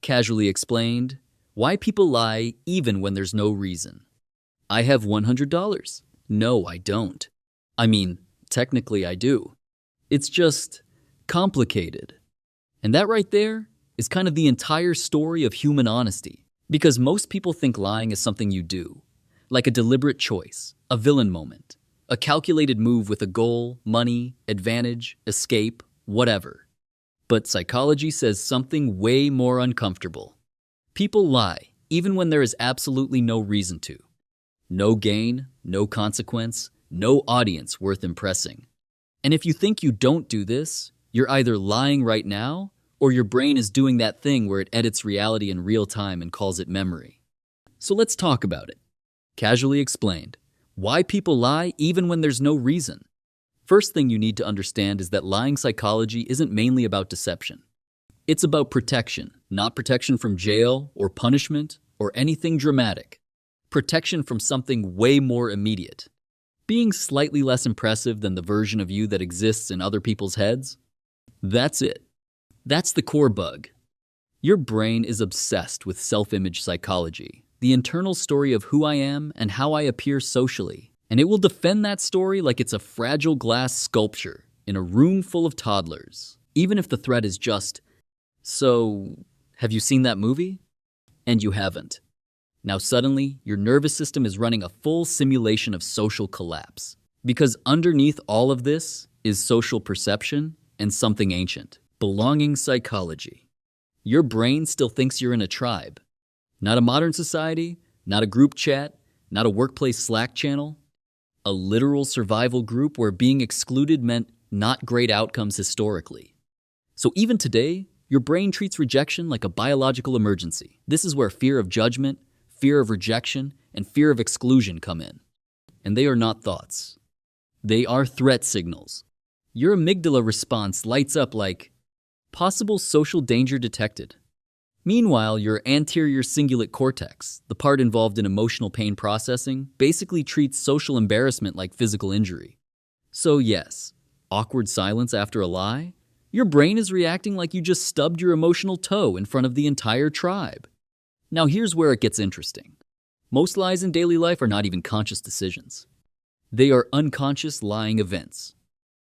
Casually explained, why people lie even when there's no reason. I have $100. No, I don't. I mean, technically I do. It's just complicated. And that right there is kind of the entire story of human honesty. Because most people think lying is something you do, like a deliberate choice, a villain moment, a calculated move with a goal, money, advantage, escape, whatever. But psychology says something way more uncomfortable. People lie, even when there is absolutely no reason to. No gain, no consequence, no audience worth impressing. And if you think you don't do this, you're either lying right now, or your brain is doing that thing where it edits reality in real time and calls it memory. So let's talk about it. Casually explained, why people lie even when there's no reason. First thing you need to understand is that lying psychology isn't mainly about deception. It's about protection, not protection from jail or punishment or anything dramatic. Protection from something way more immediate. Being slightly less impressive than the version of you that exists in other people's heads. That's it. That's the core bug. Your brain is obsessed with self-image psychology, the internal story of who I am and how I appear socially. And it will defend that story like it's a fragile glass sculpture in a room full of toddlers, even if the threat is just, "So, have you seen that movie?" And you haven't. Now suddenly, your nervous system is running a full simulation of social collapse. Because underneath all of this is social perception and something ancient, belonging psychology. Your brain still thinks you're in a tribe. Not a modern society, not a group chat, not a workplace Slack channel. A literal survival group where being excluded meant not great outcomes historically. So even today, your brain treats rejection like a biological emergency. This is where fear of judgment, fear of rejection, and fear of exclusion come in. And they are not thoughts. They are threat signals. Your amygdala response lights up like, possible social danger detected. Meanwhile, your anterior cingulate cortex, the part involved in emotional pain processing, basically treats social embarrassment like physical injury. So yes, awkward silence after a lie? Your brain is reacting like you just stubbed your emotional toe in front of the entire tribe. Now here's where it gets interesting. Most lies in daily life are not even conscious decisions. They are unconscious lying events.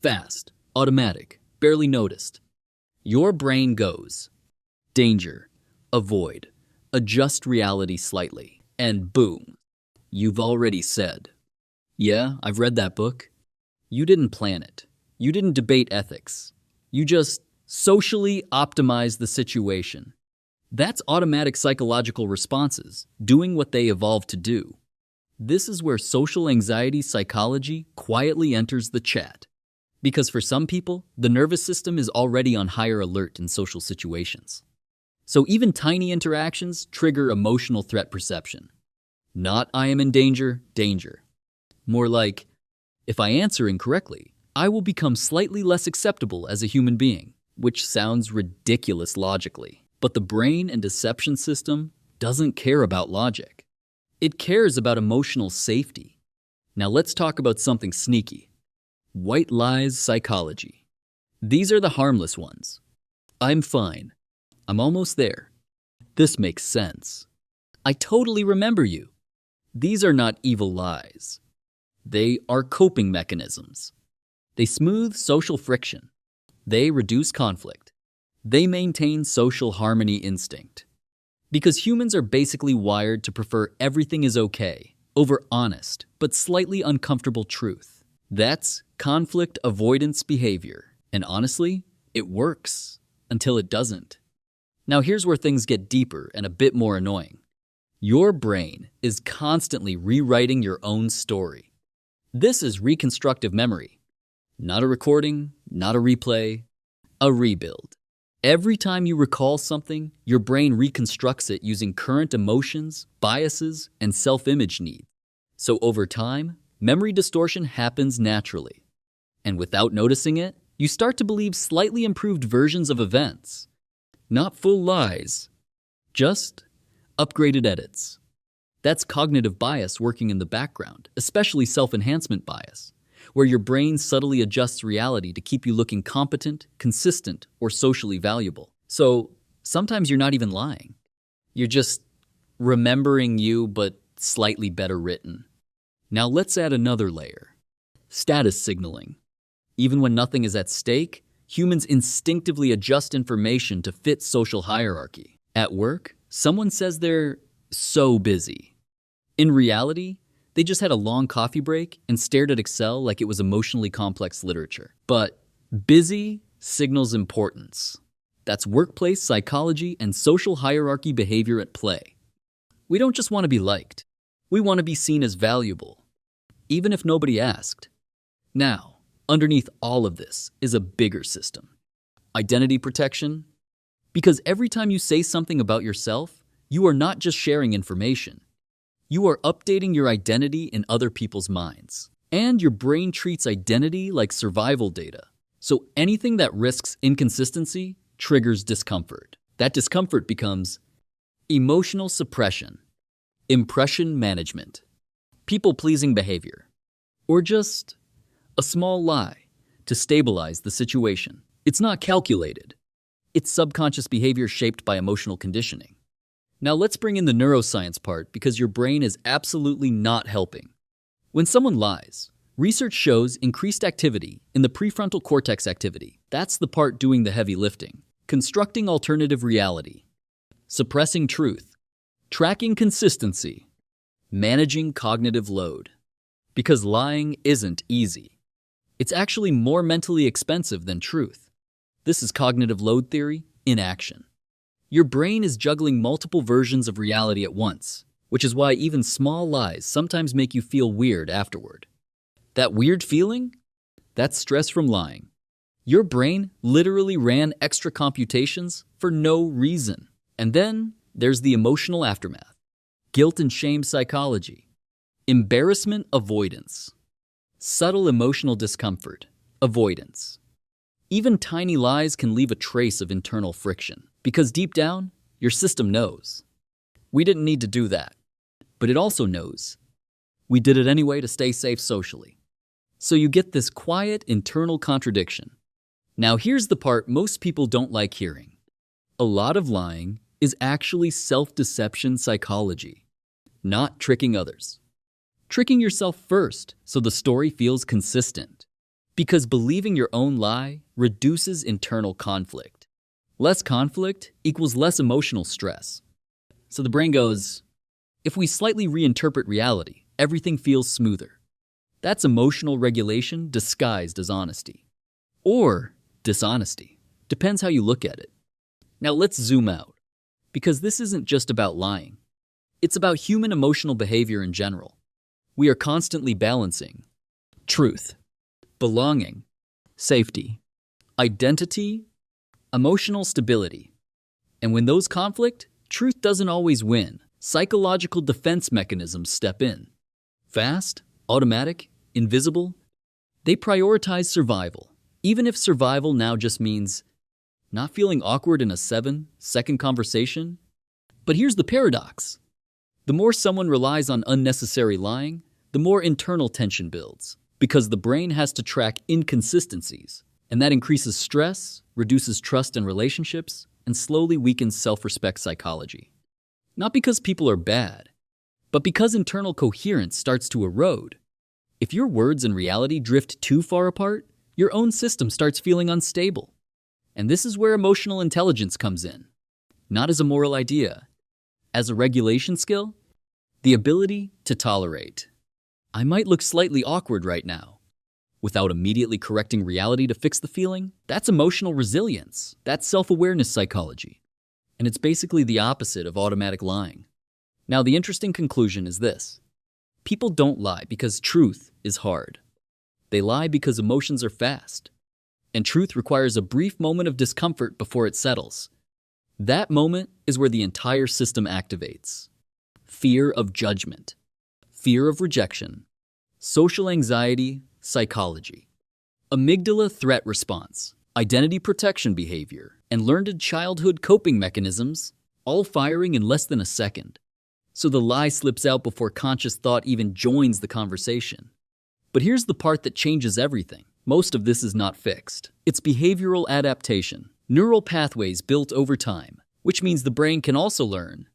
Fast, automatic, barely noticed. Your brain goes, danger. Avoid, adjust reality slightly, and boom, you've already said. Yeah, I've read that book. You didn't plan it. You didn't debate ethics. You just socially optimized the situation. That's automatic psychological responses, doing what they evolved to do. This is where social anxiety psychology quietly enters the chat. Because for some people, the nervous system is already on higher alert in social situations. So even tiny interactions trigger emotional threat perception. Not I am in danger, danger. More like, if I answer incorrectly, I will become slightly less acceptable as a human being, which sounds ridiculous logically. But the brain and deception system doesn't care about logic. It cares about emotional safety. Now let's talk about something sneaky. White lies psychology. These are the harmless ones. I'm fine. I'm almost there. This makes sense. I totally remember you. These are not evil lies. They are coping mechanisms. They smooth social friction. They reduce conflict. They maintain social harmony instinct. Because humans are basically wired to prefer everything is okay over honest but slightly uncomfortable truth. That's conflict avoidance behavior. And honestly, it works until it doesn't. Now here's where things get deeper and a bit more annoying. Your brain is constantly rewriting your own story. This is reconstructive memory. Not a recording, not a replay, a rebuild. Every time you recall something, your brain reconstructs it using current emotions, biases, and self-image needs. So over time, memory distortion happens naturally. And without noticing it, you start to believe slightly improved versions of events. Not full lies, just upgraded edits. That's cognitive bias working in the background, especially self-enhancement bias, where your brain subtly adjusts reality to keep you looking competent, consistent, or socially valuable. So, Sometimes you're not even lying. You're just remembering you, but slightly better written. Now let's add another layer. Status signaling. Even when nothing is at stake, humans instinctively adjust information to fit social hierarchy. At work, someone says they're so busy. In reality, they just had a long coffee break and stared at Excel like it was emotionally complex literature. But busy signals importance. That's workplace psychology and social hierarchy behavior at play. We don't just want to be liked. We want to be seen as valuable, even if nobody asked. Now, underneath all of this is a bigger system. Identity protection. Because every time you say something about yourself, you are not just sharing information. You are updating your identity in other people's minds. And your brain treats identity like survival data. So anything that risks inconsistency triggers discomfort. That discomfort becomes emotional suppression, impression management, people-pleasing behavior, or just a small lie to stabilize the situation. It's not calculated. It's subconscious behavior shaped by emotional conditioning. Now let's bring in the neuroscience part because your brain is absolutely not helping. When someone lies, research shows increased activity in the prefrontal cortex activity. That's the part doing the heavy lifting. Constructing alternative reality, suppressing truth, tracking consistency, managing cognitive load. Because lying isn't easy. It's actually more mentally expensive than truth. This is cognitive load theory in action. Your brain is juggling multiple versions of reality at once, which is why even small lies sometimes make you feel weird afterward. That weird feeling? That's stress from lying. Your brain literally ran extra computations for no reason. And then there's the emotional aftermath. Guilt and shame psychology. Embarrassment avoidance. Subtle emotional discomfort. Avoidance. Even tiny lies can leave a trace of internal friction. Because deep down, your system knows. We didn't need to do that. But it also knows. We did it anyway to stay safe socially. So you get this quiet internal contradiction. Now here's the part most people don't like hearing. A lot of lying is actually self-deception psychology, not tricking others. Tricking yourself first so the story feels consistent. Because believing your own lie reduces internal conflict. Less conflict equals less emotional stress. So the brain goes, if we slightly reinterpret reality, everything feels smoother. That's emotional regulation disguised as honesty. Or dishonesty. Depends how you look at it. Now let's zoom out. Because this isn't just about lying. It's about human emotional behavior in general. We are constantly balancing truth, belonging, safety, identity, emotional stability. And when those conflict, truth doesn't always win. Psychological defense mechanisms step in. Fast, automatic, invisible, they prioritize survival. Even if survival now just means not feeling awkward in a 7-second conversation. But here's the paradox. The more someone relies on unnecessary lying, the more internal tension builds. Because the brain has to track inconsistencies. And that increases stress, reduces trust in relationships, and slowly weakens self-respect psychology. Not because people are bad, but because internal coherence starts to erode. If your words and reality drift too far apart, your own system starts feeling unstable. And this is where emotional intelligence comes in. Not as a moral idea. As a regulation skill, the ability to tolerate. I might look slightly awkward right now. Without immediately correcting reality to fix the feeling, that's emotional resilience. That's self-awareness psychology. And it's basically the opposite of automatic lying. Now, the interesting conclusion is this. People don't lie because truth is hard. They lie because emotions are fast. And truth requires a brief moment of discomfort before it settles. That moment is where the entire system activates. Fear of judgment, fear of rejection, social anxiety, psychology, amygdala threat response, identity protection behavior, and learned childhood coping mechanisms, all firing in less than a second. So the lie slips out before conscious thought even joins the conversation. But here's the part that changes everything. Most of this is not fixed. It's behavioral adaptation, neural pathways built over time. which means the brain can also learn.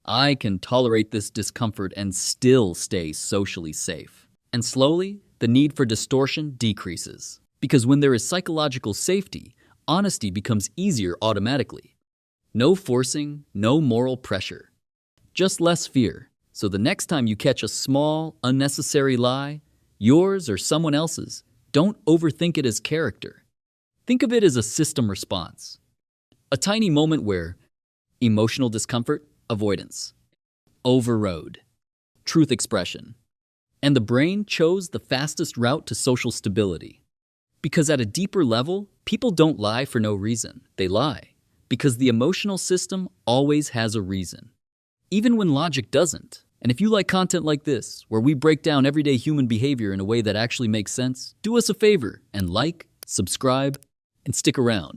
I can tolerate this discomfort and still stay socially safe. And slowly, the need for distortion decreases. Because when there is psychological safety, honesty becomes easier automatically. No forcing, no moral pressure. Just less fear. So the next time you catch a small, unnecessary lie, yours or someone else's, don't overthink it as character. Think of it as a system response. A tiny moment where emotional discomfort, avoidance, overrode, truth expression. And the brain chose the fastest route to social stability. Because at a deeper level, people don't lie for no reason. They lie because the emotional system always has a reason, even when logic doesn't. And if you like content like this, where we break down everyday human behavior in a way that actually makes sense, do us a favor and like, subscribe, and stick around.